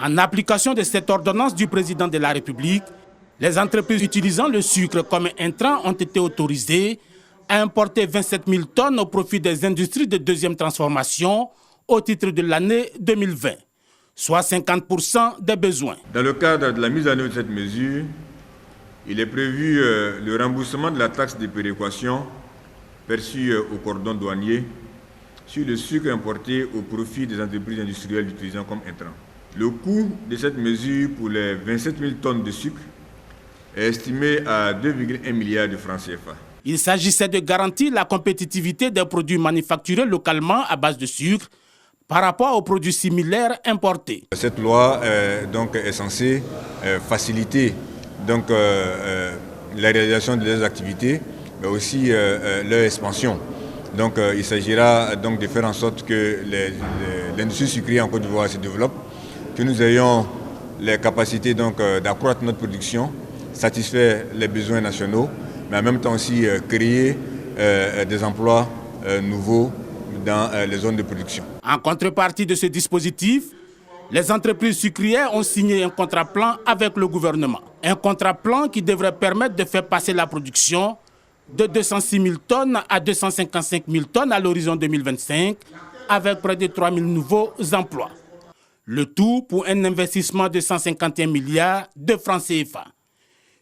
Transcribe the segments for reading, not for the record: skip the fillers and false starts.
En application de cette ordonnance du président de la République, les entreprises utilisant le sucre comme intrant ont été autorisées à importer 27 000 tonnes au profit des industries de deuxième transformation au titre de l'année 2020, soit 50% des besoins. Dans le cadre de la mise en œuvre de cette mesure, il est prévu le remboursement de la taxe de péréquation perçue au cordon douanier sur le sucre importé au profit des entreprises industrielles l'utilisant comme intrant. Le coût de cette mesure pour les 27 000 tonnes de sucre est estimé à 2,1 milliards de francs CFA. Il s'agissait de garantir la compétitivité des produits manufacturés localement à base de sucre par rapport aux produits similaires importés. Cette loi est censée faciliter la réalisation de leurs activités, mais aussi leur expansion. Il s'agira de faire en sorte que l'industrie sucrière en Côte d'Ivoire se développe, que nous ayons les capacités d'accroître notre production, satisfaire les besoins nationaux, mais en même temps aussi créer des emplois nouveaux dans les zones de production. En contrepartie de ce dispositif, les entreprises sucrières ont signé un contrat-plan avec le gouvernement. Un contrat-plan qui devrait permettre de faire passer la production de 206 000 tonnes à 255 000 tonnes à l'horizon 2025, avec près de 3 000 nouveaux emplois. Le tout pour un investissement de 151 milliards de francs CFA.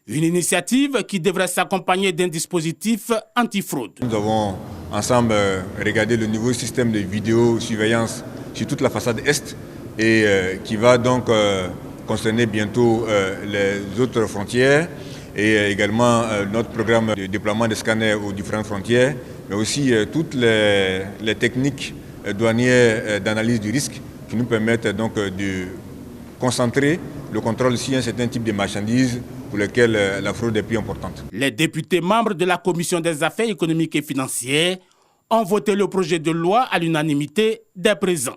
Une initiative qui devrait s'accompagner d'un dispositif antifraude. Nous avons ensemble regardé le nouveau système de vidéosurveillance sur toute la façade Est et qui va concerner bientôt les autres frontières et également notre programme de déploiement des scanners aux différentes frontières, mais aussi toutes les techniques douanières d'analyse du risque qui nous permettent de concentrer le contrôle sur un certain type de marchandises pour lesquelles la fraude est plus importante. Les députés membres de la Commission des affaires économiques et financières ont voté le projet de loi à l'unanimité dès présent.